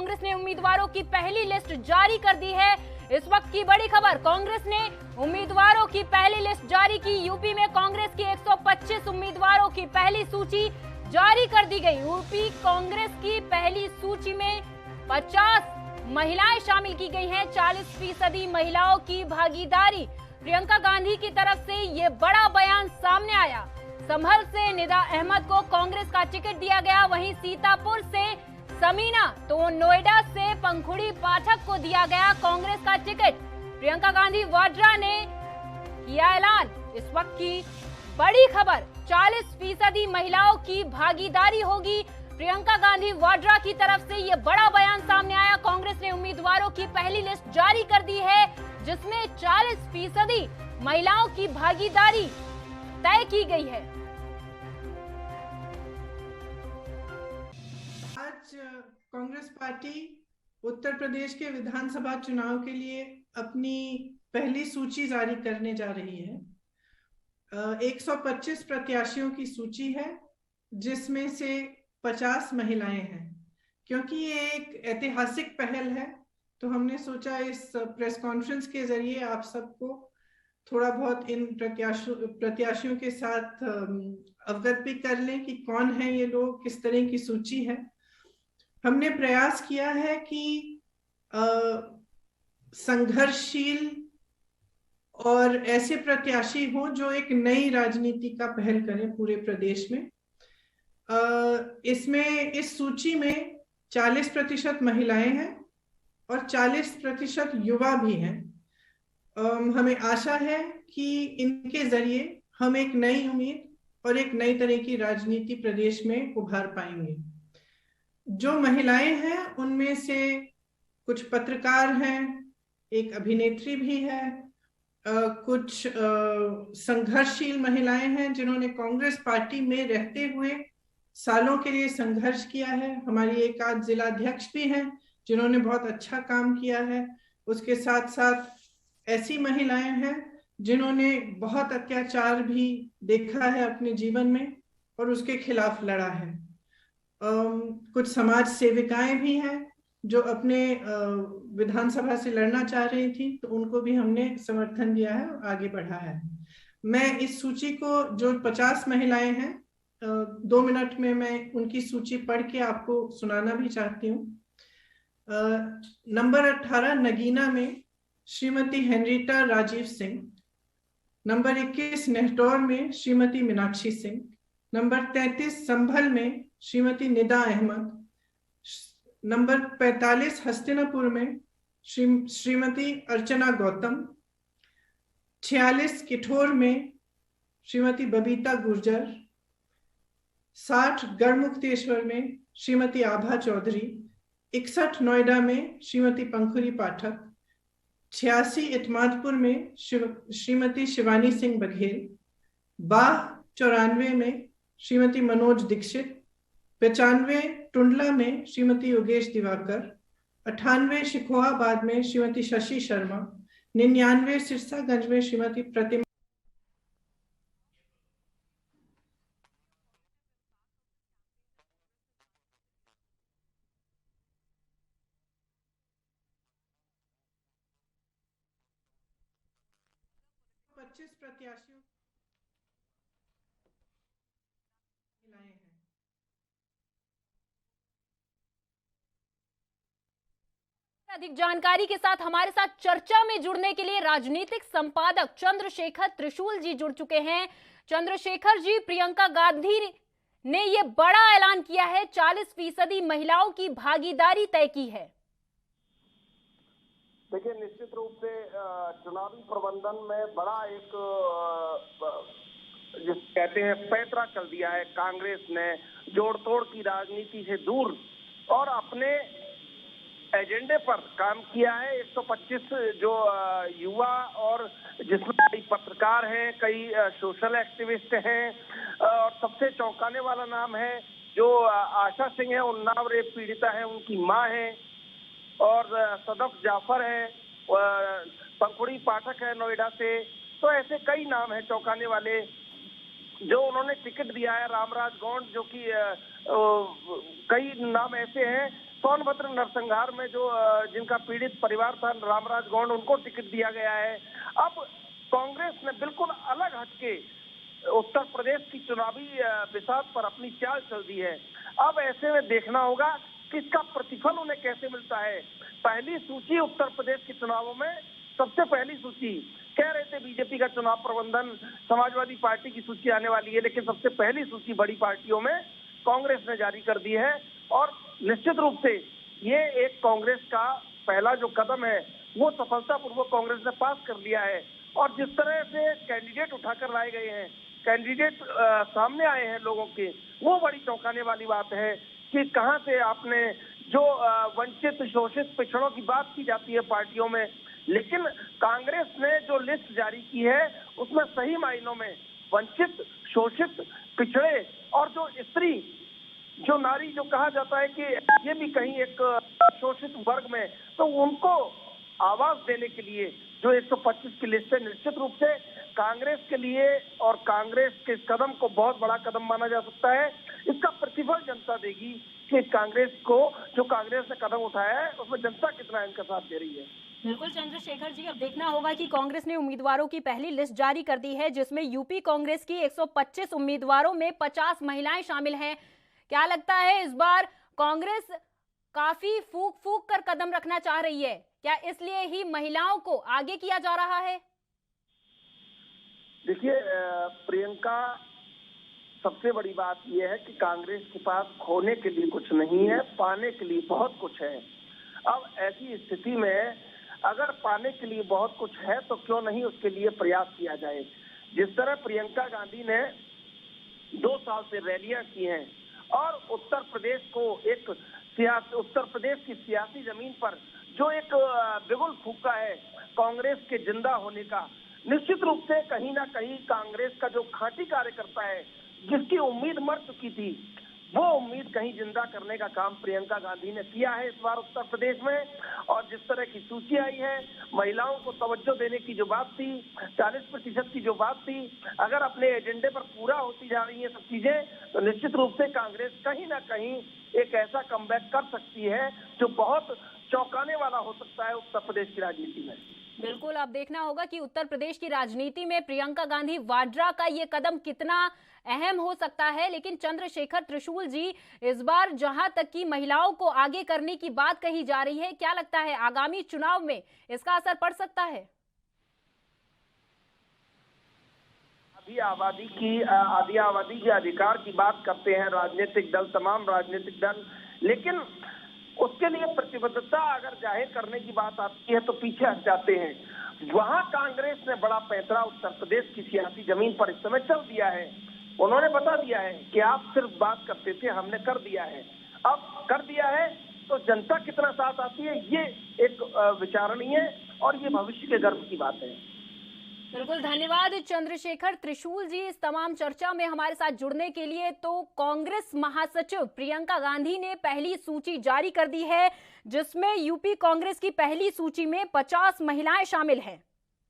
कांग्रेस ने उम्मीदवारों की पहली लिस्ट जारी कर दी है। इस वक्त की बड़ी खबर, कांग्रेस ने उम्मीदवारों की पहली लिस्ट जारी की। यूपी में कांग्रेस की 125 उम्मीदवारों की पहली सूची जारी कर दी गई। यूपी कांग्रेस की पहली सूची में 50 महिलाएं शामिल की गई हैं। 40% महिलाओं की भागीदारी। प्रियंका गांधी की तरफ से ये बड़ा बयान सामने आया। संभल से निदा अहमद को कांग्रेस का टिकट दिया गया, वहीं सीतापुर से समीना तो नोएडा से पंखुड़ी पाठक को दिया गया कांग्रेस का टिकट। प्रियंका गांधी वाड्रा ने किया ऐलान। इस वक्त की बड़ी खबर, 40% महिलाओं की भागीदारी होगी। प्रियंका गांधी वाड्रा की तरफ से यह बड़ा बयान सामने आया। कांग्रेस ने उम्मीदवारों की पहली लिस्ट जारी कर दी है, जिसमें 40% महिलाओं की भागीदारी तय की गई है। आज कांग्रेस पार्टी उत्तर प्रदेश के विधानसभा चुनाव के लिए अपनी पहली सूची जारी करने जा रही है। 125 प्रत्याशियों की सूची है, जिसमें से 50 महिलाएं हैं। क्योंकि ये एक ऐतिहासिक पहल है, तो हमने सोचा इस प्रेस कॉन्फ्रेंस के जरिए आप सबको थोड़ा बहुत इन प्रत्याशियों के साथ अवगत भी कर लें कि कौन है ये लोग, किस तरह की सूची है। हमने प्रयास किया है कि संघर्षशील और ऐसे प्रत्याशी हों जो एक नई राजनीति का पहल करें पूरे प्रदेश में। इसमें इस सूची में 40% महिलाएं हैं और 40% युवा भी हैं। हमें आशा है कि इनके जरिए हम एक नई उम्मीद और एक नई तरह की राजनीति प्रदेश में उभार पाएंगे। जो महिलाएं हैं उनमें से कुछ पत्रकार हैं, एक अभिनेत्री भी है, कुछ संघर्षशील महिलाएं हैं जिन्होंने कांग्रेस पार्टी में रहते हुए सालों के लिए संघर्ष किया है। हमारी एक आध जिलाध्यक्ष भी हैं जिन्होंने बहुत अच्छा काम किया है। उसके साथ साथ ऐसी महिलाएं हैं जिन्होंने बहुत अत्याचार भी देखा है अपने जीवन में और उसके खिलाफ लड़ा है। कुछ समाज सेविकाएं भी हैं जो अपने विधानसभा से लड़ना चाह रही थी, तो उनको भी हमने समर्थन दिया है और आगे बढ़ा है। मैं इस सूची को, जो 50 महिलाएं हैं, 2 मिनट में मैं उनकी सूची पढ़ के आपको सुनाना भी चाहती हूँ। नंबर 18 नगीना में श्रीमती हेनरीटा राजीव सिंह। नंबर 21 नेहटौर में श्रीमती मीनाक्षी सिंह। नंबर 33 संभल में श्रीमती निदा अहमद। नंबर 45 हस्तिनापुर में श्रीमती अर्चना गौतम। 46 किठौर में श्रीमती बबीता गुर्जर। 60 गढ़मुक्तेश्वर में श्रीमती आभा चौधरी। 61 नोएडा में श्रीमती पंखुड़ी पाठक। 86 इतमादपुर में श्रीमती शिवानी सिंह बघेल। 94 में श्रीमती मनोज दीक्षित। 95 टुंडला में श्रीमती योगेश दिवाकर। 98 शिकोहाबाद में श्रीमती शशि शर्मा। 99 सिरसागंज में श्रीमती प्रतिमा। प्रत्याशियों मिलाए हैं। अधिक जानकारी के साथ हमारे साथ चर्चा में जुड़ने के लिए राजनीतिक संपादक चंद्रशेखर त्रिशूल जी जुड़ चुके हैं। चंद्रशेखर जी, प्रियंका गांधी ने यह बड़ा ऐलान किया है, 40% महिलाओं की भागीदारी तय की है। देखिए, निश्चित रूप से चुनावी प्रबंधन में बड़ा एक जिस कहते हैं पैंतरा चल दिया है। कांग्रेस ने जोड़ तोड़ की राजनीति से दूर और अपने एजेंडे पर काम किया है। 125 जो युवा और जिसमें कई पत्रकार हैं, कई सोशल एक्टिविस्ट हैं, और सबसे चौंकाने वाला नाम है जो आशा सिंह है, उन्नाव रेप पीड़िता है, उनकी मां है, और सदफ जाफर है, पंखुड़ी पाठक है नोएडा से। तो ऐसे कई नाम हैं चौंकाने वाले जो उन्होंने टिकट दिया है। रामराज गौंड, जो कि कई नाम ऐसे हैं सोनभद्र नरसंहार में जो जिनका पीड़ित परिवार था रामराज गौंड, उनको टिकट दिया गया है। अब कांग्रेस ने बिल्कुल अलग हटके उत्तर प्रदेश की चुनावी बिसात पर अपनी चाल चल दी है। अब ऐसे में देखना होगा कि इसका प्रतिफल उन्हें कैसे मिलता है। पहली सूची उत्तर प्रदेश के चुनावों में, सबसे पहली सूची कह रहे थे बीजेपी का चुनाव प्रबंधन, समाजवादी पार्टी की सूची आने वाली है, लेकिन सबसे पहली सूची बड़ी पार्टियों में कांग्रेस ने जारी कर दी है। और निश्चित रूप से ये एक कांग्रेस का पहला जो कदम है वो सफलतापूर्वक कांग्रेस ने पास कर लिया है। और जिस तरह से कैंडिडेट उठाकर लाए गए हैं, कैंडिडेट सामने आए हैं लोगों के, वो बड़ी चौंकाने वाली बात है कि कहां से आपने जो वंचित शोषित पिछड़ों की बात की जाती है पार्टियों में, लेकिन कांग्रेस ने जो लिस्ट जारी की है उसमें सही मायनों में वंचित शोषित पिछड़े और जो स्त्री जो नारी जो कहा जाता है कि ये भी कहीं एक शोषित वर्ग में, तो उनको आवाज देने के लिए जो 125 की लिस्ट है, निश्चित रूप से कांग्रेस के लिए और कांग्रेस के कदम को बहुत बड़ा कदम माना जा सकता है। इसका प्रतिफल जनता देगी कि कांग्रेस को जो कांग्रेस ने कदम उठाया है उसमें जनता कितना इनका साथ दे रही है। बिल्कुल चंद्रशेखर जी, अब देखना होगा कि कांग्रेस ने उम्मीदवारों की पहली लिस्ट जारी कर दी है, जिसमें यूपी कांग्रेस की 125 उम्मीदवारों में 50 महिलाएं शामिल हैं। क्या लगता है इस बार कांग्रेस काफी फूक कर कदम रखना चाह रही है? क्या इसलिए ही महिलाओं को आगे किया जा रहा है? देखिए प्रियंका, सबसे बड़ी बात यह है कि कांग्रेस के पास खोने के लिए कुछ नहीं है, पाने के लिए बहुत कुछ है। अब ऐसी स्थिति में अगर पाने के लिए बहुत कुछ है तो क्यों नहीं उसके लिए प्रयास किया जाए। जिस तरह प्रियंका गांधी ने 2 साल से रैलियां की हैं और उत्तर प्रदेश को एक उत्तर प्रदेश की सियासी जमीन पर जो एक बिगुल फूका है कांग्रेस के जिंदा होने का, निश्चित रूप से कहीं ना कहीं कांग्रेस का जो खांटी कार्यकर्ता है जिसकी उम्मीद मर चुकी थी, वो उम्मीद कहीं जिंदा करने का काम प्रियंका गांधी ने किया है इस बार उत्तर प्रदेश में। और जिस तरह की सूची आई है, महिलाओं को तवज्जो देने की जो बात थी, 40% की जो बात थी, अगर अपने एजेंडे पर पूरा होती जा रही है सब चीजें, तो निश्चित रूप से कांग्रेस कहीं ना कहीं एक ऐसा कमबैक कर सकती है जो बहुत चौंकाने वाला हो सकता है उत्तर प्रदेश की राजनीति में। बिल्कुल, अब देखना होगा कि उत्तर प्रदेश की राजनीति में प्रियंका गांधी वाड्रा का ये कदम कितना अहम हो सकता है। लेकिन चंद्रशेखर त्रिशूल जी, इस बार जहां तक की महिलाओं को आगे करने की बात कही जा रही है, क्या लगता है आगामी चुनाव में इसका असर पड़ सकता है? आधी आबादी के अधिकार की बात करते हैं राजनीतिक दल, तमाम राजनीतिक दल, लेकिन उसके लिए प्रतिबद्धता अगर जाहिर करने की बात आती है तो पीछे हट जाते हैं। वहां कांग्रेस ने बड़ा पैंतरा उत्तर प्रदेश की सियासी जमीन पर इस समय चल दिया है। उन्होंने बता दिया है कि आप सिर्फ बात करते थे, हमने कर दिया है। अब कर दिया है तो जनता कितना साथ आती है ये एक विचारणीय और ये भविष्य के गर्व की बात है। बिल्कुल, धन्यवाद चंद्रशेखर त्रिशूल जी इस तमाम चर्चा में हमारे साथ जुड़ने के लिए। तो कांग्रेस महासचिव प्रियंका गांधी ने पहली सूची जारी कर दी है, जिसमें यूपी कांग्रेस की पहली सूची में 50 महिलाएं शामिल हैं।